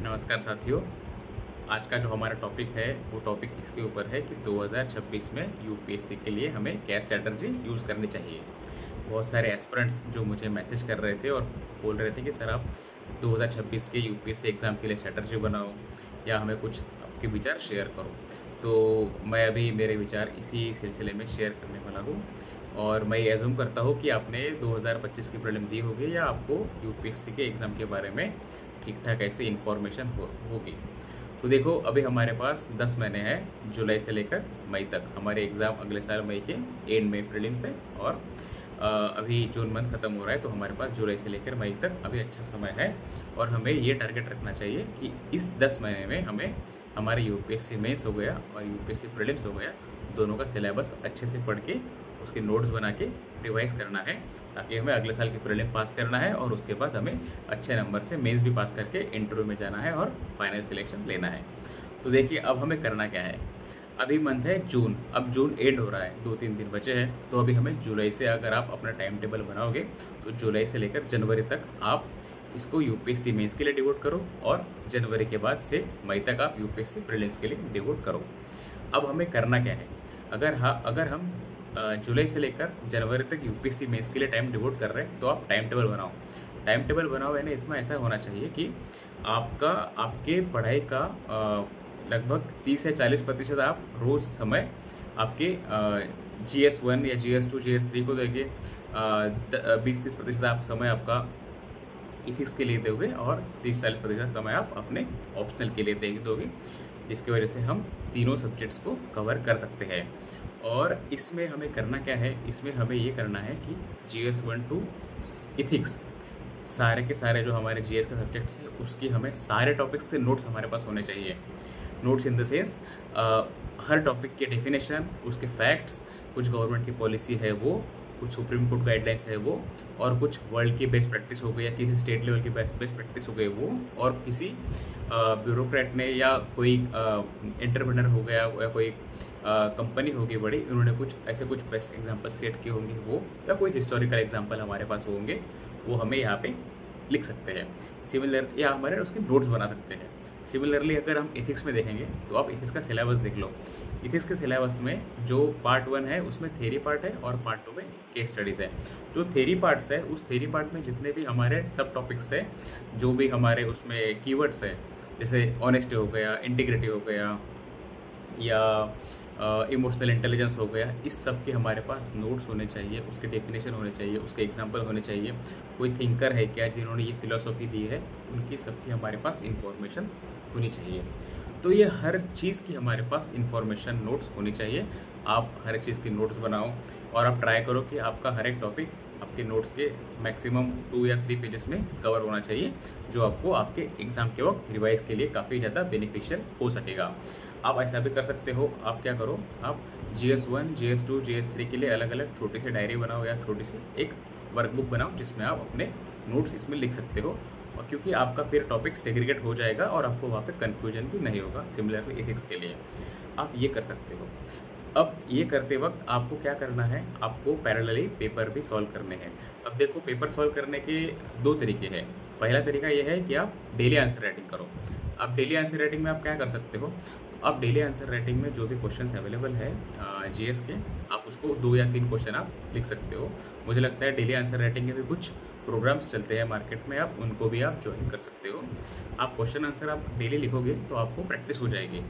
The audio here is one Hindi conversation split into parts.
नमस्कार साथियों। आज का जो हमारा टॉपिक है वो टॉपिक इसके ऊपर है कि 2026 में यूपीएससी के लिए हमें क्या स्ट्रैटेजी यूज़ करनी चाहिए। बहुत सारे एस्पिरेंट्स जो मुझे मैसेज कर रहे थे और बोल रहे थे कि सर आप 2026 के यूपीएससी एग्ज़ाम के लिए स्ट्रैटेजी बनाओ या हमें कुछ आपके विचार शेयर करो। तो मैं अभी मेरे विचार इसी सिलसिले में शेयर करने वाला हूँ और मैं एज्यूम करता हूँ कि आपने 2025 की प्रीलिम दी होगी या आपको यूपीएससी के एग्ज़ाम के बारे में ठीक ठाक ऐसी इन्फॉर्मेशन होगी। तो देखो, अभी हमारे पास 10 महीने हैं, जुलाई से लेकर मई तक। हमारे एग्ज़ाम अगले साल मई के एंड में प्रीलिम्स है और अभी जून मंथ ख़त्म हो रहा है, तो हमारे पास जुलाई से लेकर मई तक अभी अच्छा समय है। और हमें ये टारगेट रखना चाहिए कि इस 10 महीने में हमें हमारे यूपीएससी मेंस हो गया और यूपीएससी प्रीलिम्स हो गया, दोनों का सिलेबस अच्छे से पढ़ के उसके नोट्स बना के रिवाइज़ करना है, ताकि हमें अगले साल की प्रीलिम पास करना है और उसके बाद हमें अच्छे नंबर से मेंस भी पास करके इंटरव्यू में जाना है और फाइनल सिलेक्शन लेना है। तो देखिए, अब हमें करना क्या है। अभी मंथ है जून, अब जून एंड हो रहा है, 2-3 दिन बचे हैं। तो अभी हमें जुलाई से, अगर आप अपना टाइम टेबल बनाओगे तो जुलाई से लेकर जनवरी तक आप इसको यूपीएससी मेंस के लिए डिवोट करो और जनवरी के बाद से मई तक आप यूपीएससी प्रीलिम्स के लिए डिवोट करो। अब हमें करना क्या है, अगर हम जुलाई से लेकर जनवरी तक यूपीएससी मेंस के लिए टाइम डिवोट कर रहे हैं तो आप टाइम टेबल बनाओ। टाइम टेबल बनाओ यानी इसमें ऐसा होना चाहिए कि आपके पढ़ाई का लगभग 30 से 40% आप रोज़ समय आपके GS1 या GS2 GS3 को देके 20-30% आप समय आपका इथिक्स के लिए दोगे और 30-40% समय आप अपने ऑप्शनल के लिए दोगे, जिसकी वजह से हम तीनों सब्जेक्ट्स को कवर कर सकते हैं। और इसमें हमें करना क्या है, इसमें हमें ये करना है कि GS1 to इथिक्स सारे के सारे जो हमारे GS के सब्जेक्ट्स हैं उसकी हमें सारे टॉपिक्स से नोट्स हमारे पास होने चाहिए। Notes in the sense her topic के डेफिनेशन, उसके फैक्ट्स, कुछ गवर्नमेंट की पॉलिसी है वो, कुछ सुप्रीम कोर्ट गाइडलाइंस है वो, और कुछ वर्ल्ड की बेस्ट प्रैक्टिस हो गई या किसी स्टेट लेवल की बेस्ट प्रैक्टिस हो गई वो, और किसी ब्यूरोक्रेट ने या कोई एंटरप्रेन्योर हो गया या कोई कंपनी होगी बड़ी, उन्होंने कुछ बेस्ट एग्जांपल सेट किए होंगे वो, या कोई हिस्टोरिकल एग्जांपल हमारे पास होंगे, वो हमें यहाँ पे लिख सकते हैं। सिमिलर या हमारे उसके नोट्स बना सकते हैं। सिमिलरली अगर हम इथिक्स में देखेंगे तो आप इथिक्स का सिलेबस देख लो। इथिक्स के सिलेबस में जो पार्ट 1 है उसमें थ्योरी पार्ट है और पार्ट 2 में केस स्टडीज़ है। जो थ्योरी पार्ट्स है, उस थ्योरी पार्ट में जितने भी हमारे सब टॉपिक्स है, जो भी हमारे उसमें कीवर्ड्स है, जैसे ऑनेस्टी हो गया, इंटीग्रिटी हो गया या इमोशनल इंटेलिजेंस हो गया, इस सब के हमारे पास नोट्स होने चाहिए, उसके डेफिनेशन होने चाहिए, उसके एग्जांपल होने चाहिए। कोई थिंकर है क्या जिन्होंने ये फिलॉसफी दी है, उनकी सबकी हमारे पास इंफॉर्मेशन होनी चाहिए। तो ये हर चीज़ की हमारे पास इंफॉर्मेशन नोट्स होनी चाहिए। आप हर चीज़ की नोट्स बनाओ और आप ट्राई करो कि आपका हर एक टॉपिक आपके नोट्स के मैक्सिमम 2 या 3 पेजेस में कवर होना चाहिए, जो आपको आपके एग्ज़ाम के वक्त रिवाइज के लिए काफ़ी ज़्यादा बेनिफिशियल हो सकेगा। आप ऐसा भी कर सकते हो, आप क्या करो, आप GS1 GS2 GS3 के लिए अलग अलग छोटी सी डायरी बनाओ या छोटी सी एक वर्कबुक बनाओ, जिसमें आप अपने नोट्स इसमें लिख सकते हो। और क्योंकि आपका फिर टॉपिक सेग्रीगेट हो जाएगा और आपको वहाँ पे कन्फ्यूजन भी नहीं होगा। सिमिलरली एथिक्स के लिए आप ये कर सकते हो। अब ये करते वक्त आपको क्या करना है, आपको पैरेलली पेपर भी सॉल्व करने हैं। अब देखो, पेपर सॉल्व करने के 2 तरीके हैं। पहला तरीका ये है कि आप डेली आंसर राइटिंग करो। अब डेली आंसर राइटिंग में आप क्या कर सकते हो, आप डेली आंसर राइटिंग में जो भी क्वेश्चंस अवेलेबल है GS के, आप उसको 2 या 3 क्वेश्चन आप लिख सकते हो। मुझे लगता है डेली आंसर राइटिंग के भी कुछ प्रोग्राम्स चलते हैं मार्केट में, आप उनको भी आप ज्वाइन कर सकते हो। आप क्वेश्चन आंसर आप डेली लिखोगे तो आपको प्रैक्टिस हो जाएगी,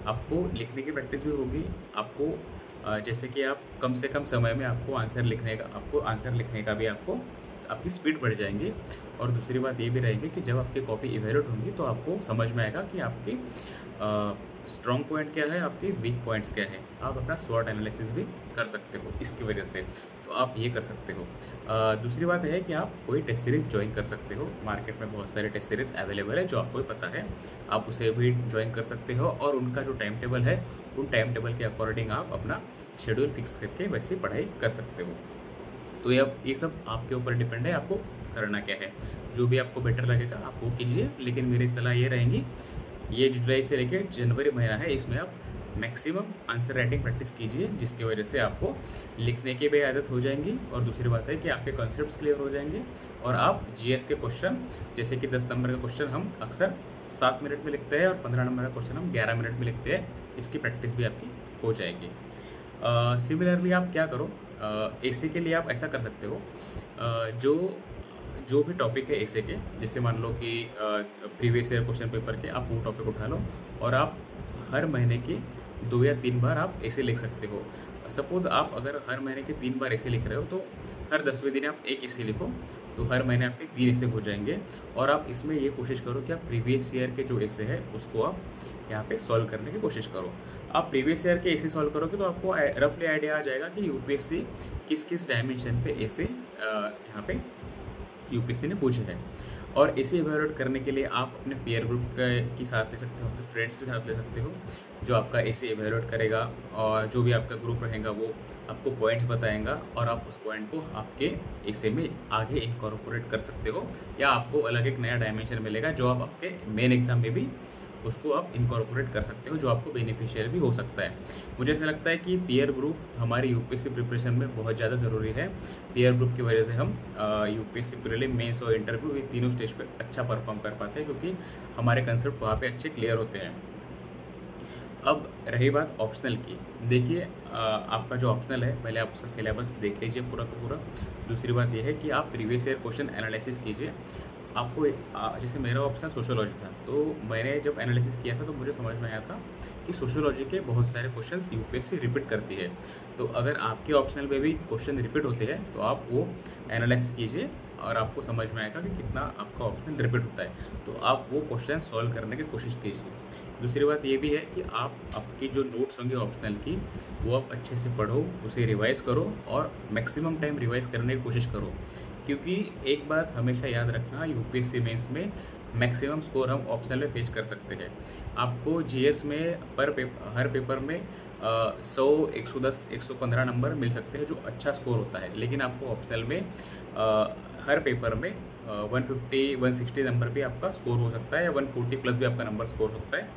आपको लिखने की प्रैक्टिस भी होगी। आपको जैसे कि आप कम से कम समय में आपको आंसर लिखने का भी आपकी स्पीड बढ़ जाएंगी। और दूसरी बात ये भी रहेगी कि जब आपकी कॉपी इवैल्यूएट होंगी तो आपको समझ में आएगा कि आपकी स्ट्रॉन्ग पॉइंट क्या है, आपके वीक पॉइंट्स क्या है। आप अपना स्वॉट एनालिसिस भी कर सकते हो इसकी वजह से, तो आप ये कर सकते हो। दूसरी बात है कि आप कोई टेस्ट सीरीज़ ज्वाइन कर सकते हो। मार्केट में बहुत सारे टेस्ट सीरीज़ अवेलेबल है जो आपको पता है, आप उसे भी ज्वाइन कर सकते हो। और उनका जो टाइम टेबल है, उन टाइम टेबल के अकॉर्डिंग आप अपना शेड्यूल फिक्स करके वैसे पढ़ाई कर सकते हो। तो ये सब आपके ऊपर डिपेंड है, आपको करना क्या है। जो भी आपको बेटर लगेगा आप वो कीजिए, लेकिन मेरी सलाह ये रहेंगी, ये जुलाई से लेकर जनवरी महीना है, इसमें आप मैक्सिमम आंसर राइटिंग प्रैक्टिस कीजिए, जिसकी वजह से आपको लिखने की भी आदत हो जाएंगी और दूसरी बात है कि आपके कॉन्सेप्ट्स क्लियर हो जाएंगे और आप जीएस के क्वेश्चन, जैसे कि 10 नंबर का क्वेश्चन हम अक्सर 7 मिनट में लिखते हैं और 15 नंबर का क्वेश्चन हम 11 मिनट में लिखते हैं, इसकी प्रैक्टिस भी आपकी हो जाएगी। सिमिलरली आप क्या करो, एसे के लिए आप ऐसा कर सकते हो, जो भी टॉपिक है एसे के, जैसे मान लो कि प्रीवियस ईयर क्वेश्चन पेपर के आप वो टॉपिक उठा लो और आप हर महीने के 2 या 3 बार आप ऐसे लिख सकते हो। सपोज़ आप अगर हर महीने के 3 बार ऐसे लिख रहे हो तो हर 10वें दिन आप एक ऐसे लिखो, तो हर महीने आपके 3 ऐसे हो जाएंगे। और आप इसमें ये कोशिश करो कि आप प्रीवियस ईयर के जो ऐसे है उसको आप यहाँ पे सॉल्व करने की कोशिश करो। आप प्रीवियस ईयर के ऐसे सॉल्व करोगे तो आपको रफली आइडिया आ जाएगा कि यूपीएससी किस किस डायमेंशन पे ऐसे यहाँ पे यूपीएससी ने पूछे हैं। और इसे इवैल्यूएट करने के लिए आप अपने पीयर ग्रुप के साथ ले सकते हो, अपने फ्रेंड्स के साथ ले सकते हो, जो आपका ऐसे इवैल्यूएट करेगा और जो भी आपका ग्रुप रहेगा वो आपको पॉइंट्स बताएगा और आप उस पॉइंट को आपके ऐसे में आगे इनकॉर्पोरेट कर सकते हो, या आपको अलग एक नया डायमेंशन मिलेगा जो आप आपके मेन एग्जाम में भी उसको आप इनकॉर्पोरेट कर सकते हो, जो आपको बेनिफिशियल भी हो सकता है। मुझे ऐसा लगता है कि पीयर ग्रुप हमारी यूपीएससी प्रिपरेशन में बहुत ज़्यादा ज़रूरी है। पीयर ग्रुप की वजह से हम यूपीएससी प्रीलिम, मेंस और इंटरव्यू, ये तीनों स्टेज पे अच्छा परफॉर्म कर पाते हैं, क्योंकि हमारे कंसेप्ट वहाँ पे अच्छे क्लियर होते हैं। अब रही बात ऑप्शनल की, देखिए आपका जो ऑप्शनल है पहले आप उसका सिलेबस देख लीजिए पूरा का पूरा। दूसरी बात यह है कि आप प्रीवियस ईयर क्वेश्चन एनालिसिस कीजिए। आपको जैसे मेरा ऑप्शनल सोशियोलॉजी था, तो मैंने जब एनालिसिस किया था तो मुझे समझ में आया था कि सोशियोलॉजी के बहुत सारे क्वेश्चंस यूपीएससी रिपीट करती है। तो अगर आपके ऑप्शनल में भी क्वेश्चन रिपीट होते हैं तो आप वो एनालाइज कीजिए और आपको समझ में आएगा कि कितना आपका ऑप्शनल रिपीट होता है, तो आप वो क्वेश्चन सॉल्व करने की कोशिश कीजिए। दूसरी बात ये भी है कि आप आपकी जो नोट्स होंगे ऑप्शनल की वो आप अच्छे से पढ़ो, उसे रिवाइज़ करो और मैक्सिमम टाइम रिवाइज़ करने की कोशिश करो, क्योंकि एक बात हमेशा याद रखना, यूपीएससी मेंस में मैक्सिमम स्कोर हम ऑप्शनल में फेच कर सकते हैं। आपको जीएस में हर पेपर में 100, 110, 115 नंबर मिल सकते हैं जो अच्छा स्कोर होता है, लेकिन आपको ऑप्शनल में हर पेपर में 150, 160 नंबर भी आपका स्कोर हो सकता है, या 140 प्लस भी आपका नंबर स्कोर हो सकता है,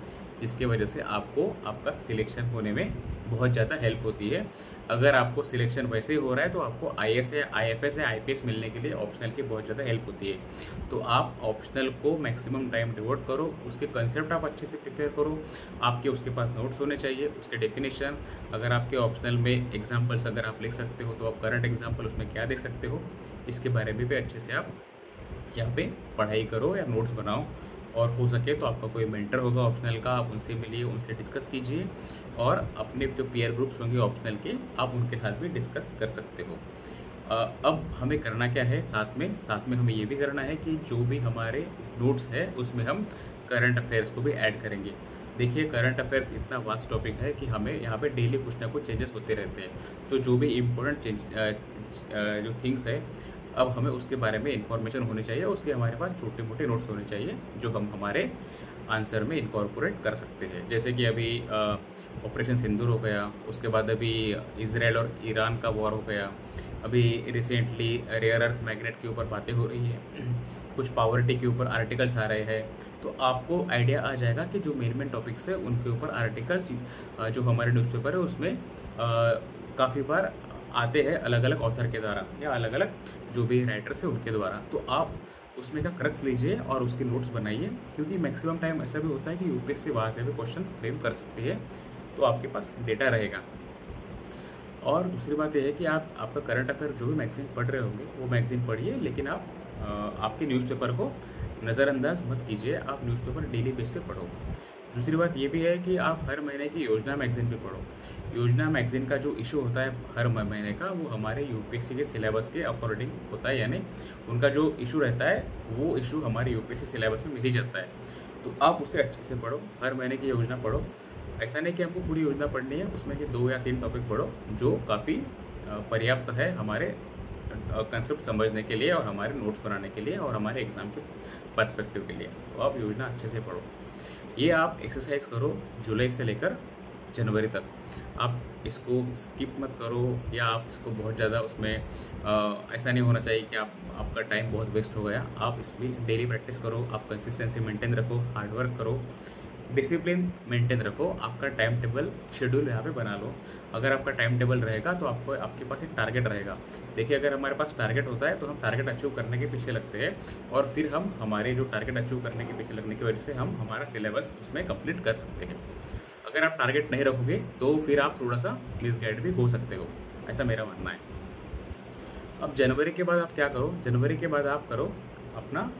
जिसकी वजह से आपको आपका सिलेक्शन होने में बहुत ज़्यादा हेल्प होती है। अगर आपको सिलेक्शन वैसे ही हो रहा है तो आपको आईएएस या आईएफएस या आईपीएस मिलने के लिए ऑप्शनल की बहुत ज़्यादा हेल्प होती है। तो आप ऑप्शनल को मैक्सिमम टाइम डिवोट करो, उसके कंसेप्ट आप अच्छे से प्रिपेयर करो, आपके उसके पास नोट्स होने चाहिए, उसके डेफिनेशन, अगर आपके ऑप्शनल में एग्जाम्पल्स अगर आप लिख सकते हो तो आप करंट एग्जाम्पल उसमें क्या देख सकते हो, इसके बारे में भी अच्छे से आप यहाँ पे पढ़ाई करो या नोट्स बनाओ। और हो सके तो आपका कोई मेंटर होगा ऑप्शनल का, आप उनसे मिलिए, उनसे डिस्कस कीजिए, और अपने जो पीयर ग्रुप्स होंगे ऑप्शनल के आप उनके साथ भी डिस्कस कर सकते हो। अब हमें करना क्या है, साथ में हमें ये भी करना है कि जो भी हमारे नोट्स है उसमें हम करंट अफेयर्स को भी ऐड करेंगे। देखिए करंट अफेयर्स इतना वास्ट टॉपिक है कि हमें यहाँ पे डेली कुछ ना कुछ चेंजेस होते रहते हैं, तो जो भी इम्पोर्टेंट जो थिंग्स है अब हमें उसके बारे में इंफॉर्मेशन होनी चाहिए, उसके हमारे पास छोटे मोटे नोट्स होने चाहिए जो हम हमारे आंसर में इनकॉर्पोरेट कर सकते हैं। जैसे कि अभी ऑपरेशन सिंदूर हो गया, उसके बाद अभी इजराइल और ईरान का वॉर हो गया, अभी रिसेंटली रेयर अर्थ मैग्नेट के ऊपर बातें हो रही है, कुछ पावर्टी के ऊपर आर्टिकल्स आ रहे हैं, तो आपको आइडिया आ जाएगा कि जो मेन टॉपिक्स है उनके ऊपर आर्टिकल्स जो हमारे न्यूज़पेपर है उसमें काफ़ी बार आते हैं अलग अलग ऑथर के द्वारा या अलग अलग जो भी राइटर्स है उनके द्वारा। तो आप उसमें का क्रक्स लीजिए और उसके नोट्स बनाइए, क्योंकि मैक्सिमम टाइम ऐसा भी होता है कि यूपीएससी वहाँ से भी क्वेश्चन फ्रेम कर सकती है, तो आपके पास डेटा रहेगा। और दूसरी बात यह है कि आप आपका करंट अफेयर जो भी मैगजीन पढ़ रहे होंगे वो मैगजीन पढ़िए, लेकिन आप आपके न्यूज़पेपर को नज़रअंदाज मत कीजिए, आप न्यूज़पेपर डेली बेस पे पढ़ो। दूसरी बात ये भी है कि आप हर महीने की योजना मैगजीन भी पढ़ो। योजना मैगजीन का जो इशू होता है हर महीने का वो हमारे यूपीएससी के सिलेबस के अकॉर्डिंग होता है, यानी उनका जो इशू रहता है वो इशू हमारे यूपीएससी सिलेबस में मिल ही जाता है, तो आप उसे अच्छे से पढ़ो, हर महीने की योजना पढ़ो। ऐसा नहीं कि आपको पूरी योजना पढ़नी है, उसमें कि 2 या 3 टॉपिक पढ़ो जो काफ़ी पर्याप्त है हमारे कंसेप्ट समझने के लिए और हमारे नोट्स बनाने के लिए और हमारे एग्ज़ाम के पर्सपेक्टिव के लिए। तो आप योजना अच्छे से पढ़ो। ये आप एक्सरसाइज करो जुलाई से लेकर जनवरी तक। आप इसको स्किप मत करो या आप इसको बहुत ज़्यादा उसमें ऐसा नहीं होना चाहिए कि आपका टाइम बहुत वेस्ट हो गया। आप इसमें डेली प्रैक्टिस करो, आप कंसिस्टेंसी मेंटेन रखो, हार्डवर्क करो डिसिप्लिन मेंटेन रखो, आपका टाइम टेबल शेड्यूल यहाँ पे बना लो। अगर आपका टाइम टेबल रहेगा तो आपको आपके पास एक टारगेट रहेगा। देखिए, अगर हमारे पास टारगेट होता है तो हम टारगेट अचीव करने के पीछे लगते हैं, और फिर हम हमारे जो टारगेट अचीव करने के पीछे लगने की वजह से हम हमारा सिलेबस उसमें कंप्लीट कर सकते हैं। अगर आप टारगेट नहीं रखोगे तो फिर आप थोड़ा सा मिसगाइड भी हो सकते हो, ऐसा मेरा मानना है। अब जनवरी के बाद आप क्या करो, जनवरी के बाद आप करो अपना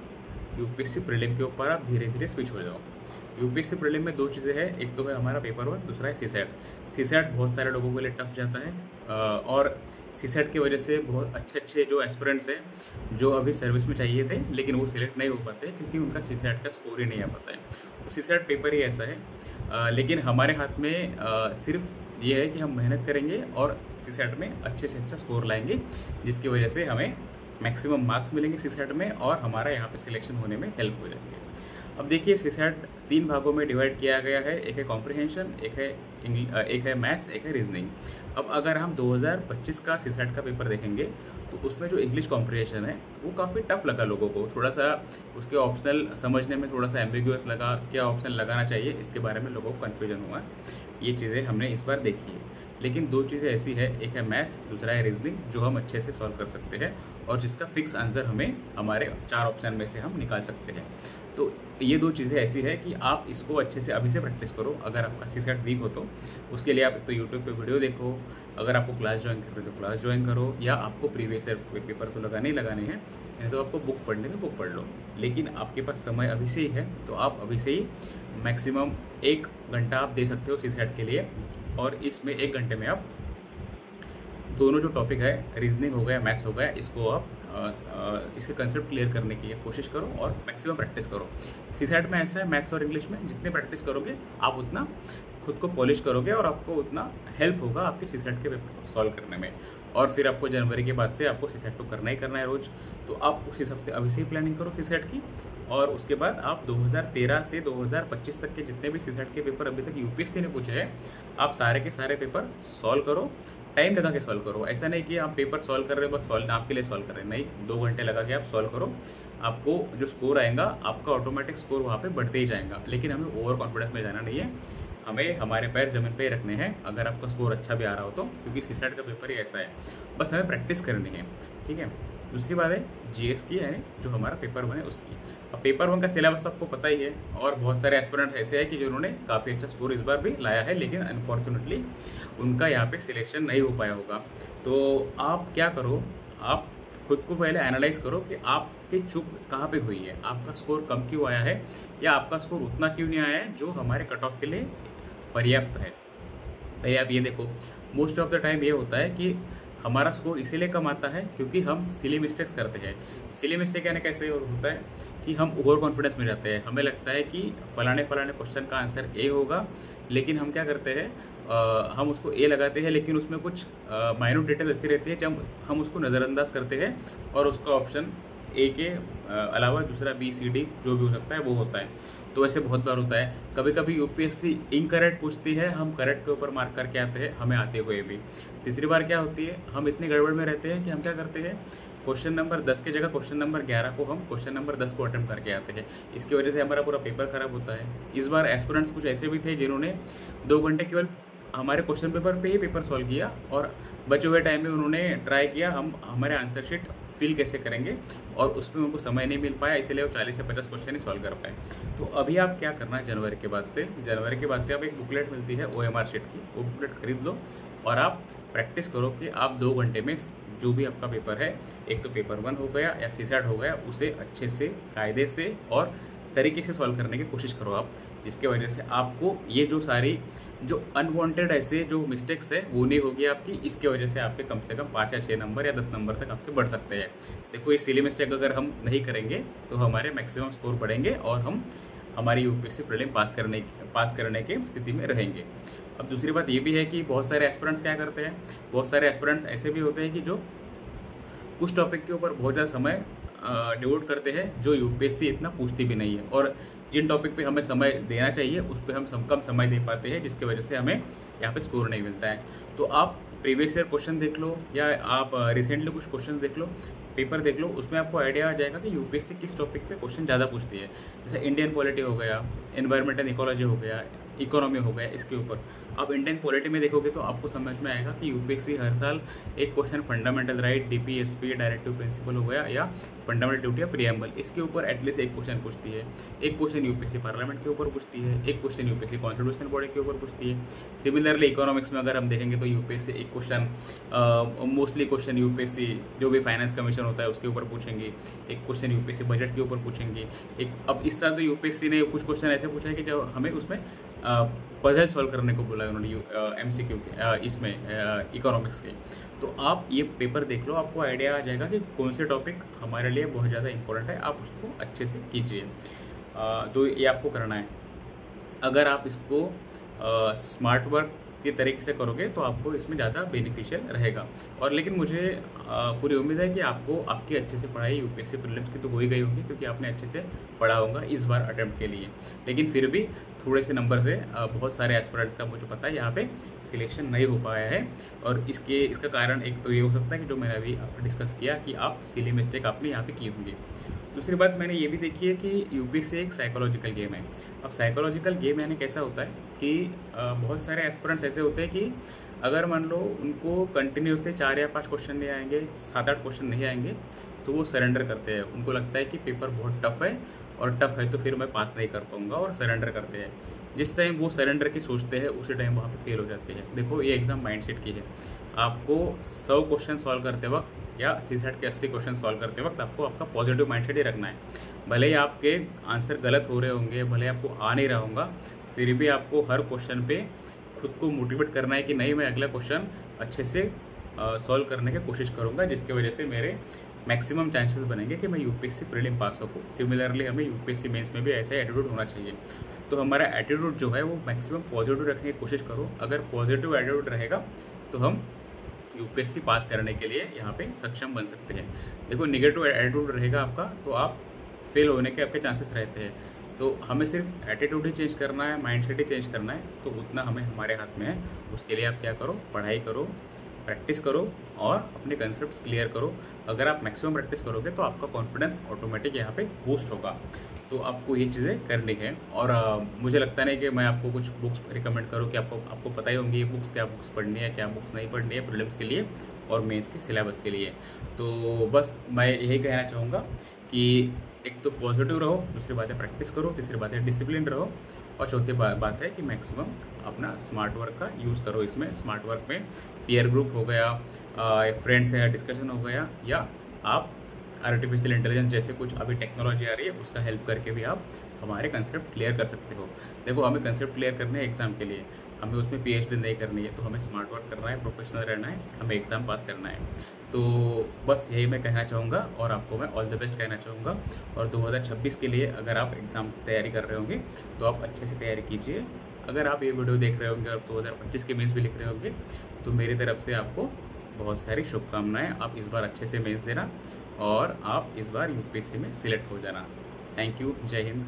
यूपीएससी प्रीलिम के ऊपर आप धीरे धीरे स्विच हो जाओ। यूपीएससी प्रीलिम में दो चीज़ें हैं, एक तो है हमारा पेपर वन, दूसरा है सीसेट। सीसेट बहुत सारे लोगों के लिए टफ जाता है, और सीसेट की वजह से बहुत अच्छे अच्छे जो एस्पिरेंट्स हैं जो अभी सर्विस में चाहिए थे लेकिन वो सिलेक्ट नहीं हो पाते क्योंकि उनका सीसेट का स्कोर ही नहीं आ पाता है। तो सीसेट पेपर ही ऐसा है, लेकिन हमारे हाथ में सिर्फ ये है कि हम मेहनत करेंगे और सीसेट में अच्छे से अच्छा स्कोर लाएंगे, जिसकी वजह से हमें मैक्सिमम मार्क्स मिलेंगे सीसेट में और हमारा यहाँ पे सिलेक्शन होने में हेल्प हो जाएगी। अब देखिए, सीसेट 3 भागों में डिवाइड किया गया है, एक है कॉम्प्रिहेंशन, एक है मैथ्स, एक है रीजनिंग। अब अगर हम 2025 का सीसेट का पेपर देखेंगे तो उसमें जो इंग्लिश कॉम्प्रिहेंशन है वो काफ़ी टफ लगा लोगों को, थोड़ा सा उसके ऑप्शनल समझने में थोड़ा सा एम्बिग्यूअस लगा, क्या ऑप्शन लगाना चाहिए इसके बारे में लोगों को कन्फ्यूजन हुआ। ये चीज़ें हमने इस बार देखी है, लेकिन दो चीज़ें ऐसी है, एक है मैथ्स, दूसरा है रीजनिंग, जो हम अच्छे से सॉल्व कर सकते हैं और जिसका फिक्स आंसर हमें हमारे 4 ऑप्शन में से हम निकाल सकते हैं। तो ये दो चीज़ें ऐसी है कि आप इसको अच्छे से अभी से प्रैक्टिस करो। अगर आपका सीसेट वीक हो तो उसके लिए आप तो यूट्यूब पे वीडियो देखो, अगर आपको क्लास ज्वाइन करनी तो क्लास ज्वाइन करो, या आपको प्रीवियस ईयर पेपर तो लगाने ही लगाने हैं, नहीं तो आपको बुक पढ़ने तो बुक पढ़ लो। लेकिन आपके पास समय अभी से ही है तो आप अभी से ही मैक्सिमम 1 घंटा आप दे सकते हो सीसेट के लिए, और इसमें 1 घंटे में आप दोनों जो टॉपिक है, रीजनिंग हो गया, मैथ्स हो गया, इसको आप इसके कंसेप्ट क्लियर करने की कोशिश करो और मैक्सिमम प्रैक्टिस करो। सीसेट में ऐसा है, मैथ्स और इंग्लिश में जितने प्रैक्टिस करोगे आप उतना खुद को पॉलिश करोगे और आपको उतना हेल्प होगा आपके सीसेट के पेपर को सॉल्व करने में। और फिर आपको जनवरी के बाद से आपको सीसेट तो करना ही करना है रोज़, तो आप उस हिसाब से अभी से ही प्लानिंग करो सीसेट की। और उसके बाद आप 2013 से 2025 तक के जितने भी सीसेट के पेपर अभी तक यूपीएससी ने पूछे हैं, आप सारे के सारे पेपर सॉल्व करो, टाइम लगा के सॉल्व करो। ऐसा नहीं कि आप पेपर सॉल्व कर रहे हो बस सॉल्व आपके लिए सॉल्व कर रहे हैं, नहीं, 2 घंटे लगा के आप सॉल्व करो। आपको जो स्कोर आएगा, आपका ऑटोमेटिक स्कोर वहाँ पे बढ़ते ही जाएगा। लेकिन हमें ओवर कॉन्फिडेंस में जाना नहीं है, हमें हमारे पैर ज़मीन पे ही रखने हैं अगर आपका स्कोर अच्छा भी आ रहा हो तो, क्योंकि सीसेट का पेपर ही ऐसा है, बस हमें प्रैक्टिस करनी है, ठीक है। दूसरी बात है जीएस की, यानी जो हमारा पेपर 1 है उसकी। अब पेपर 1 का सिलेबस तो आपको पता ही है, और बहुत सारे एस्पिरेंट ऐसे हैं कि जिन्होंने काफ़ी अच्छा स्कोर इस बार भी लाया है, लेकिन अनफॉर्चुनेटली उनका यहाँ पे सिलेक्शन नहीं हो पाया होगा। तो आप क्या करो, आप खुद को पहले एनालाइज करो कि आपकी चूक कहाँ पे हुई है, आपका स्कोर कम क्यों आया है, या आपका स्कोर उतना क्यों नहीं आया है जो हमारे कट ऑफ के लिए पर्याप्त है। भाई आप ये देखो, मोस्ट ऑफ द टाइम ये होता है कि हमारा स्कोर इसीलिए कम आता है क्योंकि हम सिली मिस्टेक्स करते हैं। सिली मिस्टेक यानी कैसे होता है कि हम ओवर कॉन्फिडेंस में जाते हैं, हमें लगता है कि फलाने क्वेश्चन का आंसर ए होगा, लेकिन हम क्या करते हैं, हम उसको ए लगाते हैं, लेकिन उसमें कुछ माइन्यूट डिटेल ऐसी रहती है जब हम उसको नज़रअंदाज करते हैं और उसका ऑप्शन ए के अलावा दूसरा बी सी डी जो भी हो सकता है वो होता है। तो ऐसे बहुत बार होता है। कभी कभी यूपीएससी इनकरेक्ट पूछती है, हम करेक्ट के ऊपर मार्क करके आते हैं, हमें आते हुए भी। तीसरी बार क्या होती है, हम इतनी गड़बड़ में रहते हैं कि हम क्या करते हैं, क्वेश्चन नंबर 10 की जगह क्वेश्चन नंबर 11 को हम क्वेश्चन नंबर 10 को अटेम्प्ट करके आते हैं। इसकी वजह से हमारा पूरा पेपर खराब होता है। इस बार एस्पिरेंट्स कुछ ऐसे भी थे जिन्होंने 2 घंटे केवल हमारे क्वेश्चन पेपर पे ही पेपर सॉल्व किया, और बचे हुए टाइम में उन्होंने ट्राई किया हम हमारे आंसर शीट फिल कैसे करेंगे, और उसमें उनको समय नहीं मिल पाया, इसलिए वो 40 से 50 क्वेश्चन ही सॉल्व कर पाए। तो अभी आप क्या करना है, जनवरी के बाद से आप एक बुकलेट मिलती है OMR शीट की, वो बुकलेट खरीद लो और आप प्रैक्टिस करो कि आप 2 घंटे में जो भी आपका पेपर है, एक तो पेपर 1 हो गया या सीसेट हो गया, उसे अच्छे से कायदे से और तरीके से सॉल्व करने की कोशिश करो आप, जिसके वजह से आपको ये जो सारी जो अनवांटेड ऐसे जो मिस्टेक्स है वो नहीं होगी आपकी। इसके वजह से आपके कम से कम 5 या 6 नंबर या 10 नंबर तक आपके बढ़ सकते हैं। देखो, ये सिली मिस्टेक अगर हम नहीं करेंगे तो हमारे मैक्सिमम स्कोर बढ़ेंगे और हम हमारी यूपीएससी प्रीलिम पास करने की स्थिति में रहेंगे। अब दूसरी बात ये भी है कि बहुत सारे एस्पिरेंट्स क्या करते हैं, बहुत सारे एस्पिरेंट्स ऐसे भी होते हैं कि जो कुछ टॉपिक के ऊपर बहुत ज़्यादा समय डिवोट करते हैं जो यूपीएससी इतना पूछती भी नहीं है, और जिन टॉपिक पे हमें समय देना चाहिए उस पर हम कम समय दे पाते हैं, जिसकी वजह से हमें यहाँ पे स्कोर नहीं मिलता है। तो आप प्रीवियस ईयर क्वेश्चन देख लो या आप रिसेंटली कुछ क्वेश्चन देख लो, पेपर देख लो, उसमें आपको आइडिया आ जाएगा कि यूपीएससी किस टॉपिक पे क्वेश्चन ज़्यादा पूछती है। जैसे इंडियन पॉलिटी हो गया, एनवायरमेंटल इकोलॉजी हो गया, इकोनॉमी हो गया, इसके ऊपर आप इंडियन पॉलिटी में देखोगे तो आपको समझ में आएगा कि यूपीएससी हर साल एक question fundamental right, DPSP, directive principle हो गया, या फंडामेंटल ड्यूटी या प्रियम्बल, इसके ऊपर एटलीस्ट एक क्वेश्चन पूछती है। एक क्वेश्चन यूपीएससी पार्लियामेंट के ऊपर पूछती है, एक क्वेश्चन यूपीएससी कॉन्स्टिट्यूशन बॉडी के ऊपर पूछती है। सिमिलरली इकोनॉमिक्स में अगर हम देखेंगे तो यूपीएससी एक क्वेश्चन, मोस्टली क्वेश्चन यूपीएससी जो भी फाइनेंस कमीशन होता है उसके ऊपर पूछेंगे, एक क्वेश्चन यूपीएससी बजट के ऊपर पूछेंगे। एक अब इस साल तो यूपीएससी ने कुछ क्वेश्चन ऐसे पूछा है कि जो हमें उसमें पजल सॉल्व करने को बोला है उन्होंने एमसीक्यू के इसमें इकोनॉमिक्स के। तो आप ये पेपर देख लो, आपको आइडिया आ जाएगा कि कौन से टॉपिक हमारे लिए बहुत ज़्यादा इंपॉर्टेंट है, आप उसको अच्छे से कीजिए। तो ये आपको करना है। अगर आप इसको स्मार्ट वर्क के तरीके से करोगे तो आपको इसमें ज़्यादा बेनिफिशियल रहेगा। और लेकिन मुझे पूरी उम्मीद है कि आपको आपकी अच्छे से पढ़ाई यूपीएससी प्रीलिम्स की तो हो ही गई होगी, क्योंकि आपने अच्छे से पढ़ा होगा इस बार अटेम्प्ट के लिए। लेकिन फिर भी थोड़े से नंबर से बहुत सारे एस्पिरेंट्स का मुझे पता है यहाँ पे सिलेक्शन नहीं हो पाया है। और इसका कारण एक तो ये हो सकता है कि जो मैंने अभी डिस्कस किया कि आप सिली मिस्टेक आपने यहाँ पे की होंगी। दूसरी बात मैंने ये भी देखी है कि यूपीएससी एक साइकोलॉजिकल गेम है। अब साइकोलॉजिकल गेम यानी कैसा होता है कि बहुत सारे एस्पिरेंट्स ऐसे होते हैं कि अगर मान लो उनको कंटिन्यूसली 4 या 5 क्वेश्चन नहीं आएंगे, 7-8 क्वेश्चन नहीं आएंगे, तो वो सरेंडर करते हैं। उनको लगता है कि पेपर बहुत टफ है और टफ है तो फिर मैं पास नहीं कर पाऊंगा, और सरेंडर करते हैं। जिस टाइम वो सरेंडर की सोचते हैं उसी टाइम वहाँ पे फेल हो जाते हैं। देखो ये एग्ज़ाम माइंडसेट की है। आपको 100 क्वेश्चन सॉल्व करते वक्त या सीसेट के 80 क्वेश्चन सॉल्व करते वक्त आपको आपका पॉजिटिव माइंडसेट ही रखना है। भले ही आपके आंसर गलत हो रहे होंगे, भले आपको आ नहीं रहा होगा, फिर भी आपको हर क्वेश्चन पे खुद को मोटिवेट करना है कि नहीं, मैं अगला क्वेश्चन अच्छे से सॉल्व करने की कोशिश करूँगा, जिसकी वजह से मेरे मैक्सिमम चांसेस बनेंगे कि मैं यूपीएससी प्रीलिम पास सकूँ। सिमिलरली हमें यूपीएससी मेंस में भी ऐसा एटीट्यूड होना चाहिए। तो हमारा एटीट्यूड जो है वो मैक्सिमम पॉजिटिव रखने की कोशिश करो। अगर पॉजिटिव एटीट्यूड रहेगा तो हम यूपीएससी पास करने के लिए यहाँ पे सक्षम बन सकते हैं। देखो नेगेटिव एटीट्यूड रहेगा आपका तो आप फेल होने के आपके चांसेस रहते हैं। तो हमें सिर्फ एटीट्यूड ही चेंज करना है, माइंडसेट ही चेंज करना है, तो उतना हमें हमारे हाथ में है। उसके लिए आप क्या करो, पढ़ाई करो, प्रैक्टिस करो और अपने कंसेप्ट्स क्लियर करो। अगर आप मैक्सिमम प्रैक्टिस करोगे तो आपका कॉन्फिडेंस ऑटोमेटिक यहाँ पे बूस्ट होगा। तो आपको ये चीज़ें करनी है। और मुझे लगता नहीं कि मैं आपको कुछ बुक्स रिकमेंड करूँ कि आपको पता ही होंगी ये बुक्स, क्या बुक्स पढ़नी है, क्या बुक्स नहीं पढ़नी है प्रीलिम्स के लिए और मेंस के सिलेबस के लिए। तो बस मैं यही कहना चाहूँगा कि एक तो पॉजिटिव रहो, दूसरी बात है प्रैक्टिस करो, तीसरी बात है डिसिप्लिन रहो, और चौथी बात है कि मैक्सिमम अपना स्मार्ट वर्क का यूज़ करो। इसमें स्मार्ट वर्क में पीयर ग्रुप हो गया, फ्रेंड्स है, डिस्कशन हो गया, या आप आर्टिफिशियल इंटेलिजेंस जैसे कुछ अभी टेक्नोलॉजी आ रही है उसका हेल्प करके भी आप हमारे कंसेप्ट क्लियर कर सकते हो। देखो हमें कंसेप्ट क्लियर करने हैं एग्ज़ाम के लिए, हमें उसमें पीएचडी नहीं करनी है, तो हमें स्मार्ट वर्क करना है, प्रोफेशनल रहना है, हमें एग्ज़ाम पास करना है। तो बस यही मैं कहना चाहूँगा और आपको मैं ऑल द बेस्ट कहना चाहूँगा। और 2026 के लिए अगर आप एग्ज़ाम तैयारी कर रहे होंगे तो आप अच्छे से तैयारी कीजिए। अगर आप ये वीडियो देख रहे होंगे और 2025 के मेंस भी लिख रहे होंगे तो मेरी तरफ से आपको बहुत सारी शुभकामनाएं। आप इस बार अच्छे से मेंस देना और आप इस बार यूपीएससी में सिलेक्ट हो जाना। Thank you. जय हिंद।